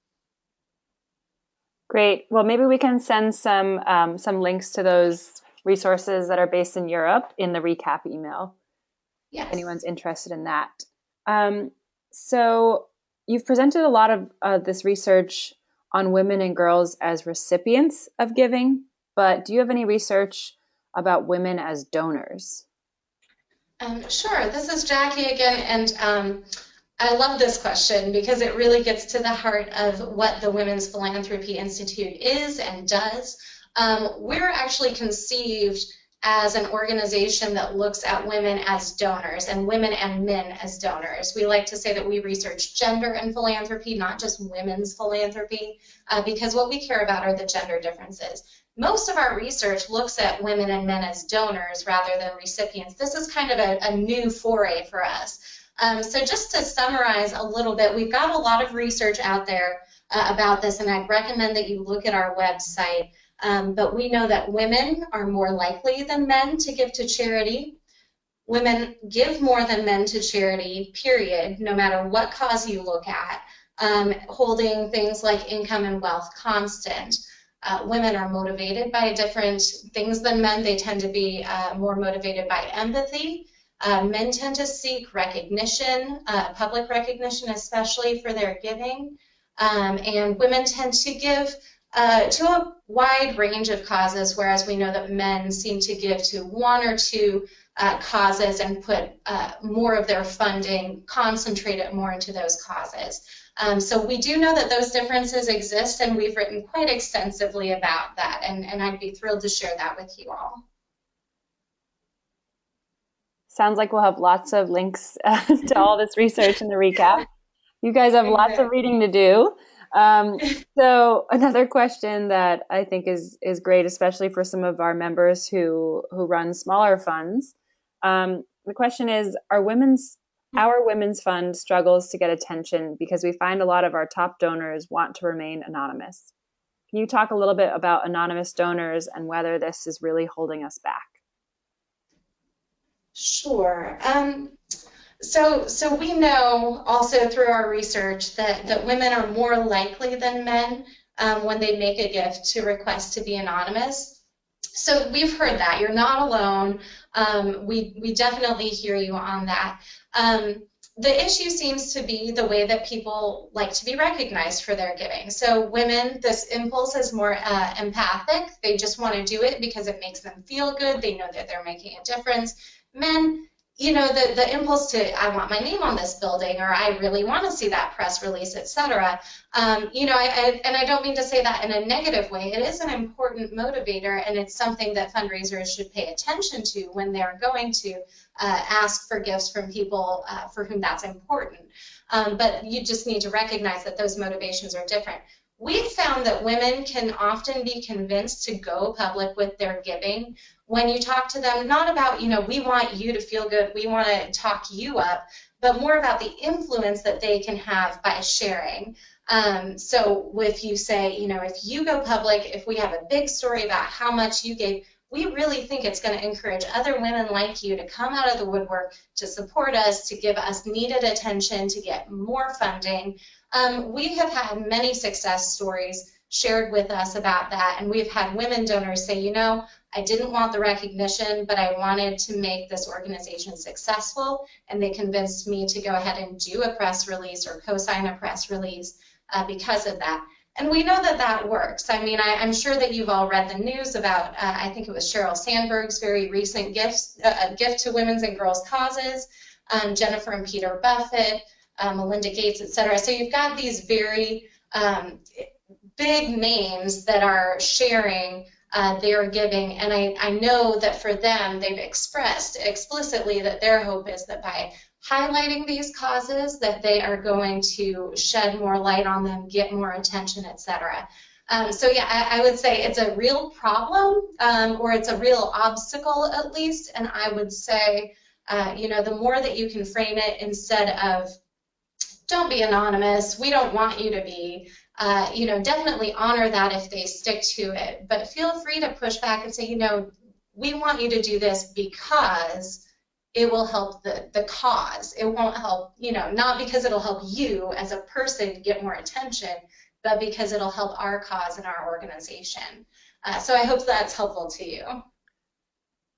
Great. Well, maybe we can send some links to those resources that are based in Europe in the recap email. Yes. If anyone's interested in that. So you've presented a lot of this research on women and girls as recipients of giving, but do you have any research about women as donors? Sure. This is Jackie again, and I love this question because it really gets to the heart of what the Women's Philanthropy Institute is and does. We're actually conceived as an organization that looks at women as donors and women and men as donors. We like to say that we research gender in philanthropy, not just women's philanthropy, because what we care about are the gender differences. Most of our research looks at women and men as donors rather than recipients. This is kind of a new foray for us. So just to summarize a little bit, we've got a lot of research out there about this, and I'd recommend that you look at our website. But we know that women are more likely than men to give to charity. Women give more than men to charity, period, no matter what cause you look at, holding things like income and wealth constant. Women are motivated by different things than men. They tend to be more motivated by empathy. Men tend to seek recognition, public recognition, especially for their giving. And women tend to give to a wide range of causes, whereas we know that men seem to give to one or two causes and put more of their funding, concentrate it more into those causes. So we do know that those differences exist, and we've written quite extensively about that, and I'd be thrilled to share that with you all. Sounds like we'll have lots of links to all this research in the recap. You guys have lots of reading to do. So another question that I think is great, especially for some of our members who run smaller funds. The question is, our women's fund struggles to get attention because we find a lot of our top donors want to remain anonymous. Can you talk a little bit about anonymous donors and whether this is really holding us back? Sure. So we know also through our research that women are more likely than men when they make a gift to request to be anonymous. So we've heard that. You're not alone. We definitely hear you on that. The issue seems to be the way that people like to be recognized for their giving. So women, this impulse is more empathic. They just want to do it because it makes them feel good. They know that they're making a difference. Men, you know, the impulse to, I want my name on this building, or I really want to see that press release, etc. You know, and I don't mean to say that in a negative way. It is an important motivator, and it's something that fundraisers should pay attention to when they're going to ask for gifts from people for whom that's important. But you just need to recognize that those motivations are different. We've found that women can often be convinced to go public with their giving when you talk to them, not about, you know, we want you to feel good, we want to talk you up, but more about the influence that they can have by sharing. So if you say, you know, if you go public, if we have a big story about how much you gave, we really think it's going to encourage other women like you to come out of the woodwork, to support us, to give us needed attention, to get more funding. We have had many success stories shared with us about that, and we've had women donors say, you know, I didn't want the recognition, but I wanted to make this organization successful, and they convinced me to go ahead and do a press release or co-sign a press release because of that. And we know that that works. I mean, I'm sure that you've all read the news about, I think it was Sheryl Sandberg's very recent gift to women's and girls' causes, Jennifer and Peter Buffett, Melinda Gates, etc. So you've got these very big names that are sharing their giving, and I know that for them, they've expressed explicitly that their hope is that by highlighting these causes, that they are going to shed more light on them, get more attention, etc. So yeah, I would say it's a real problem, or it's a real obstacle at least, and I would say, you know, the more that you can frame it instead of, don't be anonymous, we don't want you to be, you know, definitely honor that if they stick to it, but feel free to push back and say, you know, we want you to do this because it will help the cause. It won't help, you know, not because it'll help you as a person get more attention, but because it'll help our cause and our organization. So I hope that's helpful to you.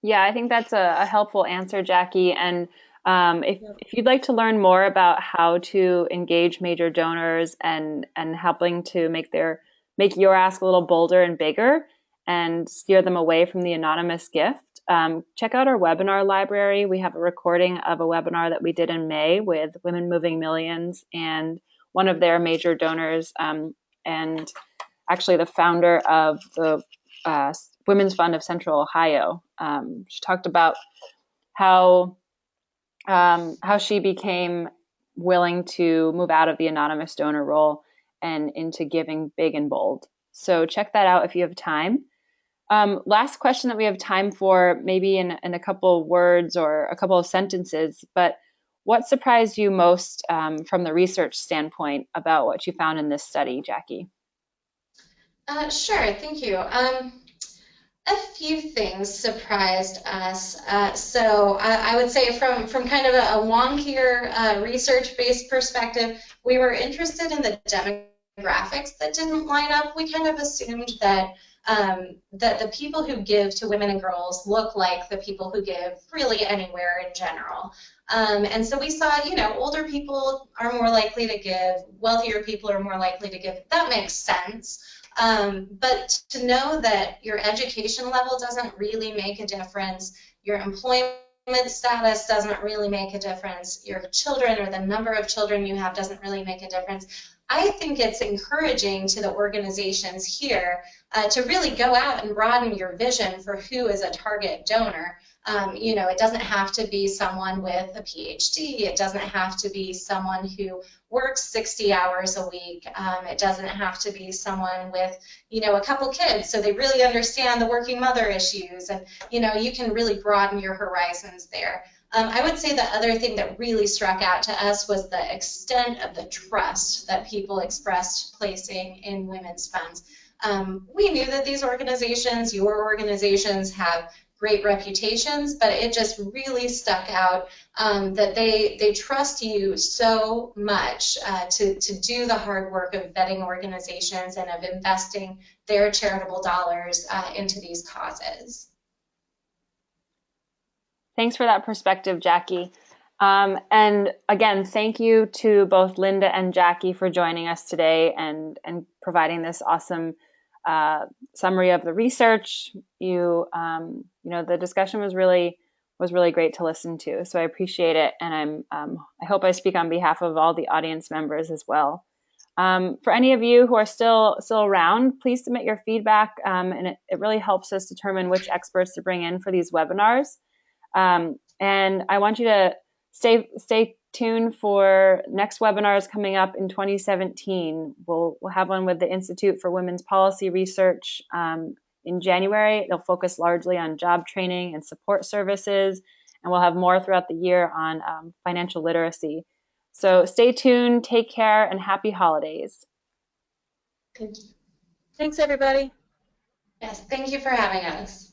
Yeah, I think that's a helpful answer, Jackie. And if you'd like to learn more about how to engage major donors and helping to make your ask a little bolder and bigger and steer them away from the anonymous gift, check out our webinar library. We have a recording of a webinar that we did in May with Women Moving Millions and one of their major donors, and actually the founder of the Women's Fund of Central Ohio. She talked about how she became willing to move out of the anonymous donor role and into giving big and bold. So check that out if you have time. Last question that we have time for, maybe in a couple of words or a couple of sentences, but what surprised you most from the research standpoint about what you found in this study, Jackie? Sure, thank you. A few things surprised us. So I would say from kind of a wonkier research-based perspective, we were interested in the demographics that didn't line up. We kind of assumed that that the people who give to women and girls look like the people who give really anywhere in general. And so we saw, you know, older people are more likely to give, wealthier people are more likely to give. That makes sense. But to know that your education level doesn't really make a difference, your employment status doesn't really make a difference, your children or the number of children you have doesn't really make a difference, I think it's encouraging to the organizations here to really go out and broaden your vision for who is a target donor. You know, it doesn't have to be someone with a PhD. It doesn't have to be someone who works 60 hours a week. It doesn't have to be someone with, you know, a couple kids so they really understand the working mother issues. And, you know, you can really broaden your horizons there. I would say the other thing that really struck out to us was the extent of the trust that people expressed placing in women's funds. We knew that these organizations, your organizations, have great reputations, but it just really stuck out that they trust you so much to do the hard work of vetting organizations and of investing their charitable dollars into these causes. Thanks for that perspective, Jackie. And again, thank you to both Linda and Jackie for joining us today and providing this awesome summary of the research. The discussion was really great to listen to. So I appreciate it, and I hope I speak on behalf of all the audience members as well. For any of you who are still around, please submit your feedback, and it really helps us determine which experts to bring in for these webinars. And I want you to stay tuned for next webinars coming up in 2017. We'll have one with the Institute for Women's Policy Research in January. It'll focus largely on job training and support services, and we'll have more throughout the year on financial literacy. So stay tuned, take care, and happy holidays. Thanks, everybody. Yes, thank you for having us.